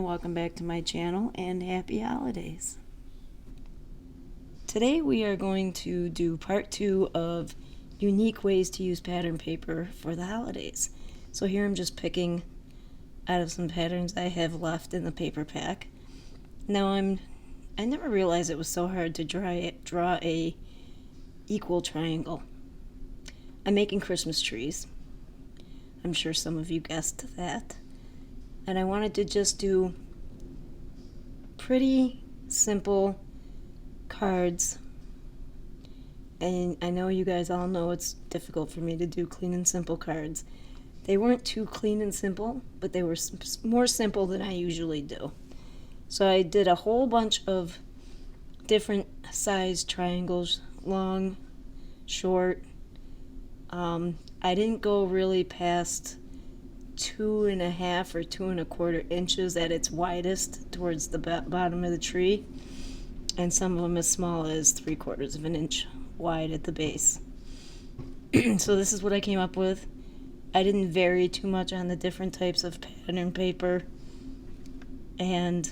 welcome back to my channel and happy holidays. Today we are going to do part 2 of unique ways to use pattern paper for the holidays. So here I'm just picking out of some patterns I have left in the paper pack. Now I never realized it was so hard to draw a equal triangle. I'm making Christmas trees. I'm sure some of you guessed that. And I wanted to just do pretty simple cards. And I know you guys all know it's difficult for me to do clean and simple cards. They weren't too clean and simple, but they were more simple than I usually do. So I did a whole bunch of different size triangles, long, short. I didn't go really past 2.5 or 2.25 inches at its widest towards the bottom of the tree, and some of them as small as 3/4 of an inch wide at the base. So this is what I came up with. I didn't vary too much on the different types of pattern paper, and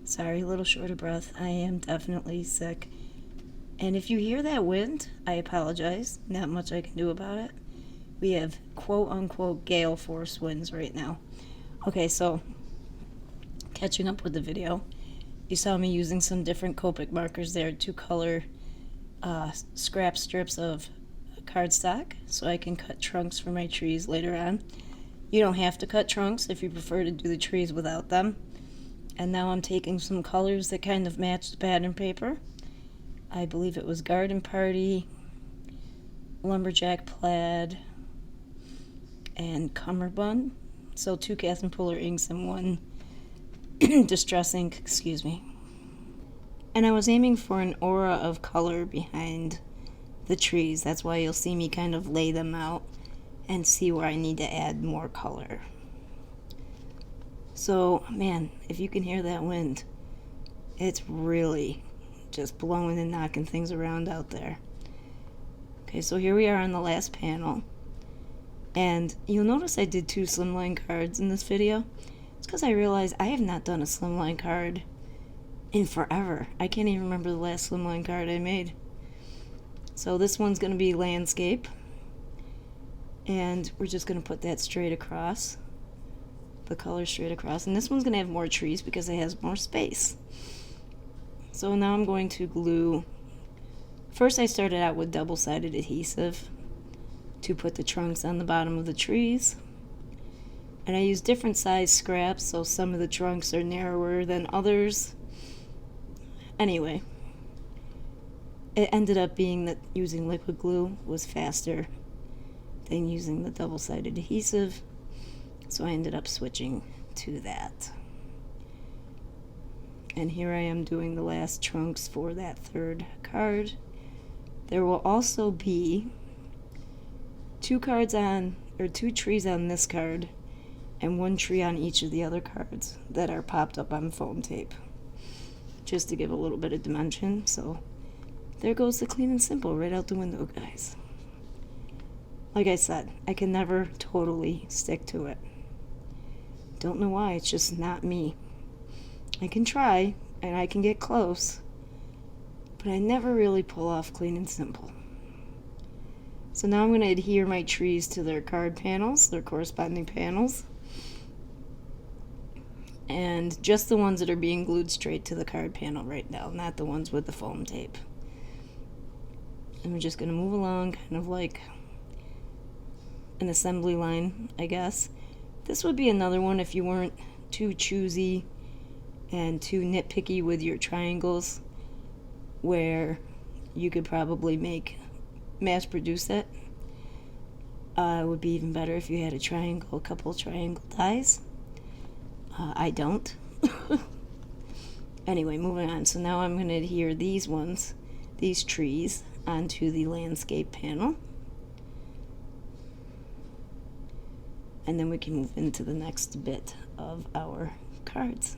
sorry, a little short of breath. I am definitely sick, and if you hear that wind, I apologize. Not much I can do about it. We have quote-unquote gale force winds right now. Okay, so catching up with the video, you saw me using some different Copic markers there to color scrap strips of cardstock so I can cut trunks for my trees later on. You don't have to cut trunks if you prefer to do the trees without them. And now I'm taking some colors that kind of match the pattern paper. I believe it was Garden Party, Lumberjack Plaid, and Cummerbund. So 2 Kath and Puller inks and 1 Distress ink, excuse me. And I was aiming for an aura of color behind the trees. That's why you'll see me kind of lay them out and see where I need to add more color. So, man, if you can hear that wind, it's really just blowing and knocking things around out there. Okay, so here we are on the last panel. And you'll notice I did 2 slimline cards in this video. It's because I realized I have not done a slimline card in forever. I can't even remember the last slimline card I made. So this one's going to be landscape. And we're just going to put that straight across. The color straight across. And this one's going to have more trees because it has more space. So now I'm going to glue. First I started out with double-sided adhesive to put the trunks on the bottom of the trees. And I used different size scraps, so some of the trunks are narrower than others. Anyway, it ended up being that using liquid glue was faster than using the double-sided adhesive, so I ended up switching to that. And here I am doing the last trunks for that 3rd card. There will also be 2 trees on this card and 1 tree on each of the other cards that are popped up on foam tape, just to give a little bit of dimension. So there goes the clean and simple right out the window, guys. Like I said, I can never totally stick to it. Don't know why, it's just not me. I can try and I can get close, but I never really pull off clean and simple. So now I'm going to adhere my trees to their card panels, their corresponding panels. And just the ones that are being glued straight to the card panel right now, not the ones with the foam tape. And we're just going to move along kind of like an assembly line, I guess. This would be another one if you weren't too choosy and too nitpicky with your triangles, where you could probably mass produce it. It would be even better if you had a couple triangle dies. I don't. Anyway, moving on. So now I'm going to adhere these trees, onto the landscape panel. And then we can move into the next bit of our cards.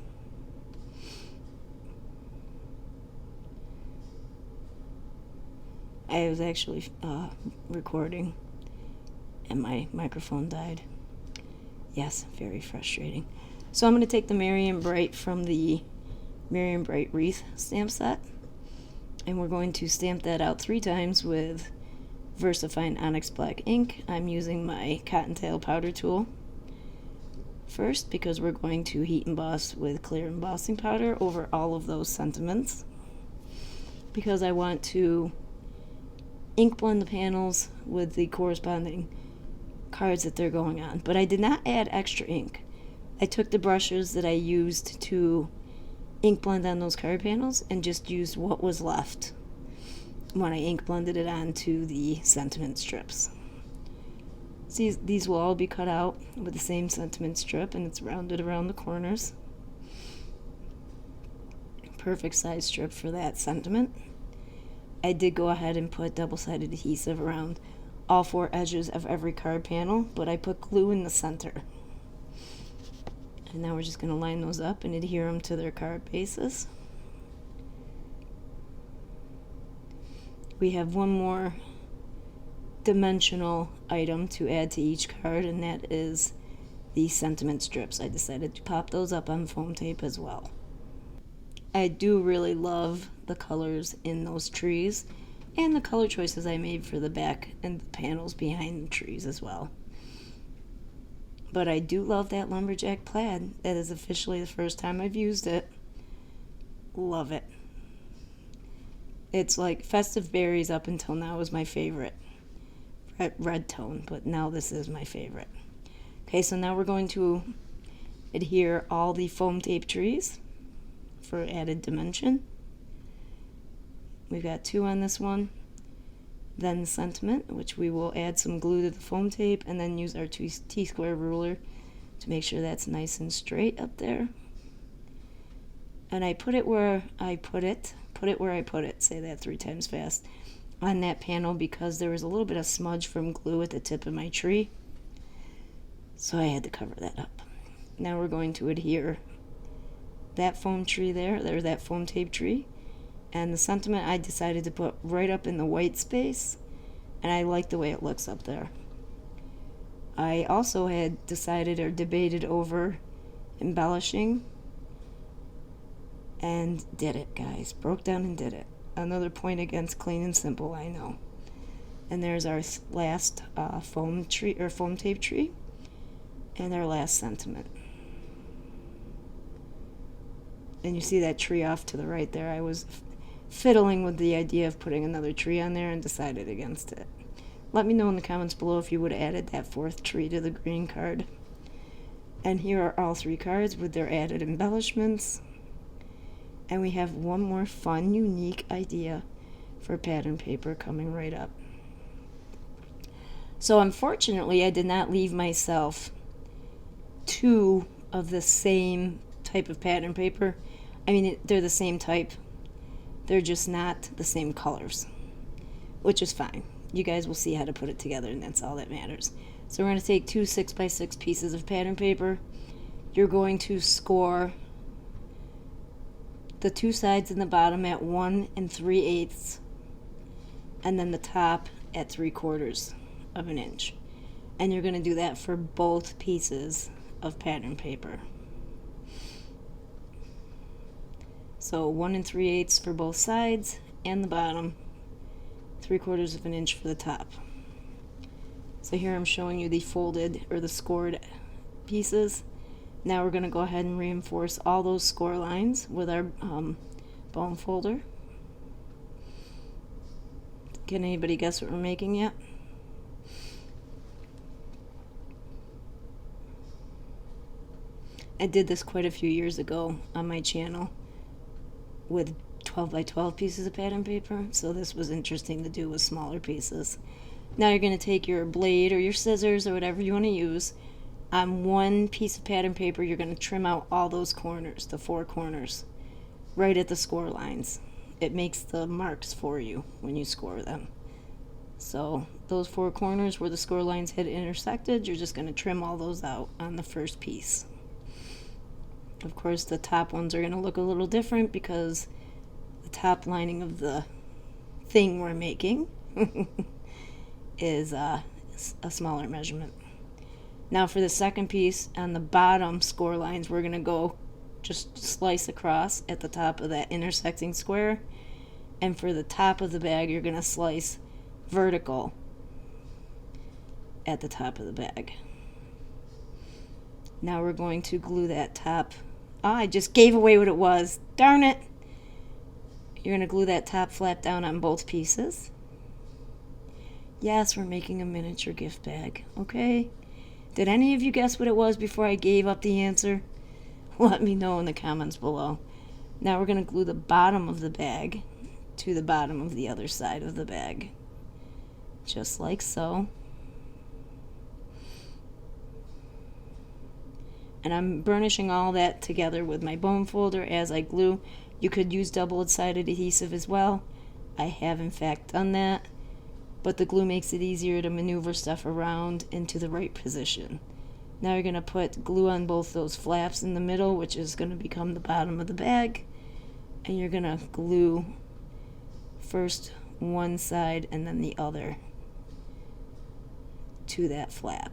I was actually recording and my microphone died. Yes, very frustrating. So I'm going to take the Marion Bright from the Marion Bright wreath stamp set, and we're going to stamp that out 3 times with VersaFine Onyx Black ink. I'm using my Cottontail powder tool first because we're going to heat emboss with clear embossing powder over all of those sentiments, because I want to ink blend the panels with the corresponding cards that they're going on. But I did not add extra ink. I took the brushes that I used to ink blend on those card panels and just used what was left when I ink blended it onto the sentiment strips. See, these will all be cut out with the same sentiment strip, and it's rounded around the corners. Perfect size strip for that sentiment. I did go ahead and put double-sided adhesive around all 4 edges of every card panel, but I put glue in the center. And now we're just going to line those up and adhere them to their card bases. We have one more dimensional item to add to each card, and that is the sentiment strips. I decided to pop those up on foam tape as well. I do really love the colors in those trees and the color choices I made for the back and the panels behind the trees as well. But I do love that lumberjack plaid. That is officially the first time I've used it. Love it. It's like Festive Berries up until now was my favorite. Red tone, but now this is my favorite. Okay, so now we're going to adhere all the foam tape trees for added dimension. We've got 2 on this one. Then the sentiment, which we will add some glue to the foam tape and then use our T-square ruler to make sure that's nice and straight up there. And I put it where I put it, say that 3 times fast, on that panel because there was a little bit of smudge from glue at the tip of my tree. So I had to cover that up. Now we're going to adhere that foam tree there, or that foam tape tree, and the sentiment I decided to put right up in the white space, and I like the way it looks up there. I also had decided or debated over embellishing, and did it, guys. Broke down and did it. Another point against clean and simple, I know. And there's our last foam tape tree, and our last sentiment. And you see that tree off to the right there. I was fiddling with the idea of putting another tree on there and decided against it. Let me know in the comments below if you would have added that 4th tree to the green card. And here are all 3 cards with their added embellishments. And we have one more fun, unique idea for pattern paper coming right up. So unfortunately, I did not leave myself 2 of the same type of pattern paper. I mean, they're the same type. They're just not the same colors, which is fine. You guys will see how to put it together, and that's all that matters. So we're going to take 2 6x6 pieces of pattern paper. You're going to score the 2 sides and the bottom at 1 3/8, and then the top at 3/4 of an inch. And you're going to do that for both pieces of pattern paper. So 1 3/8 for both sides and the bottom, 3/4 of an inch for the top. So here I'm showing you the folded or the scored pieces. Now we're going to go ahead and reinforce all those score lines with our bone folder. Can anybody guess what we're making yet? I did this quite a few years ago on my channel with 12 by 12 pieces of pattern paper, so this was interesting to do with smaller pieces. Now you're going to take your blade or your scissors or whatever you want to use. On 1 piece of pattern paper, you're going to trim out all those corners, the 4 corners, right at the score lines. It makes the marks for you when you score them. So those 4 corners where the score lines had intersected, you're just going to trim all those out on the first piece. Of course, the top ones are going to look a little different because the top lining of the thing we're making is a smaller measurement. Now for the second piece, on the bottom score lines, we're going to go just slice across at the top of that intersecting square. And for the top of the bag, you're going to slice vertical at the top of the bag. Now we're going to glue that top. Oh, I just gave away what it was. Darn it. You're going to glue that top flap down on both pieces. Yes, we're making a miniature gift bag, okay? Did any of you guess what it was before I gave up the answer? Let me know in the comments below. Now we're going to glue the bottom of the bag to the bottom of the other side of the bag. Just like so. And I'm burnishing all that together with my bone folder as I glue. You could use double-sided adhesive as well. I have in fact done that. But the glue makes it easier to maneuver stuff around into the right position. Now you're going to put glue on both those flaps in the middle, which is going to become the bottom of the bag. And you're going to glue first one side and then the other to that flap.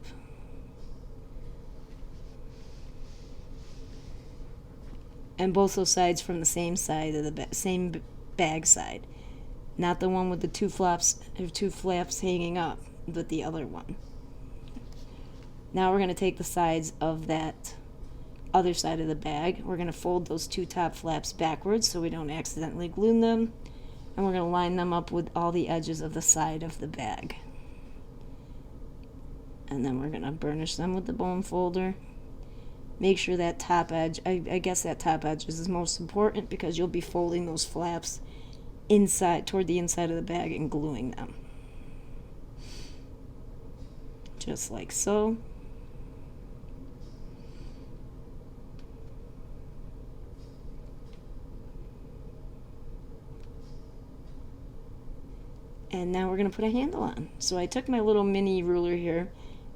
And both those sides from the same side of the same bag side. Not the one with the two flaps hanging up, but the other one. Now we're going to take the sides of that other side of the bag. We're going to fold those two top flaps backwards so we don't accidentally glue them. And we're going to line them up with all the edges of the side of the bag. And then we're going to burnish them with the bone folder. Make sure that top edge, I guess that top edge is most important because you'll be folding those flaps inside, toward the inside of the bag and gluing them. Just like so. And now we're going to put a handle on. So I took my little mini ruler here,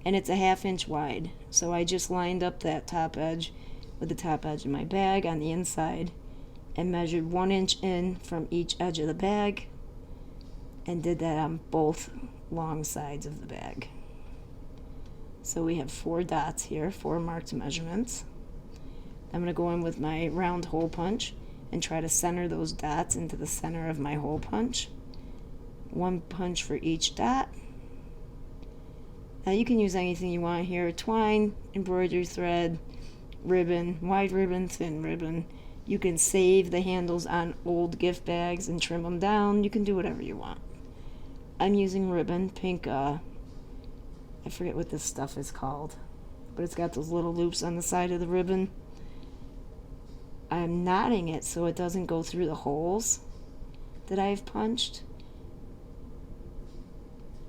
and it's a 1/2 inch wide. So I just lined up that top edge with the top edge of my bag on the inside and measured 1 inch in from each edge of the bag and did that on both long sides of the bag. So we have 4 dots here, 4 marked measurements. I'm going to go in with my round hole punch and try to center those dots into the center of my hole punch. 1 punch for each dot. Now you can use anything you want here: twine, embroidery thread, ribbon, wide ribbon, thin ribbon. You can save the handles on old gift bags and trim them down. You can do whatever you want. I'm using ribbon, pink, I forget what this stuff is called, but it's got those little loops on the side of the ribbon. I'm knotting it so it doesn't go through the holes that I've punched.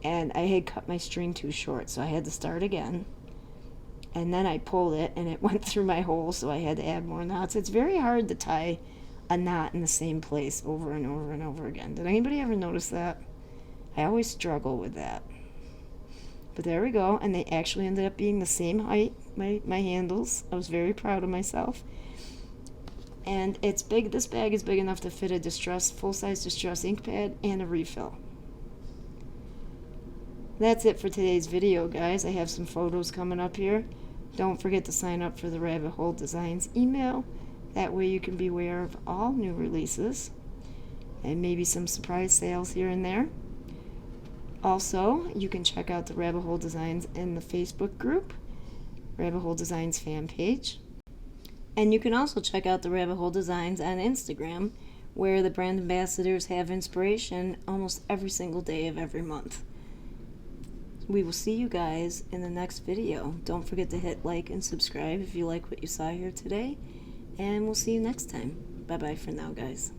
And I had cut my string too short, so I had to start again. And then I pulled it, and it went through my hole, so I had to add more knots. It's very hard to tie a knot in the same place over and over and over again. Did anybody ever notice that? I always struggle with that. But there we go, and they actually ended up being the same height, my handles. I was very proud of myself. And it's big. This bag is big enough to fit a full-size Distress ink pad and a refill. That's it for today's video, guys. I have some photos coming up here. Don't forget to sign up for the Rabbit Hole Designs email. That way you can be aware of all new releases and maybe some surprise sales here and there. Also, you can check out the Rabbit Hole Designs in the Facebook group, Rabbit Hole Designs fan page. And you can also check out the Rabbit Hole Designs on Instagram, where the brand ambassadors have inspiration almost every single day of every month. We will see you guys in the next video. Don't forget to hit like and subscribe if you like what you saw here today. And we'll see you next time. Bye-bye for now, guys.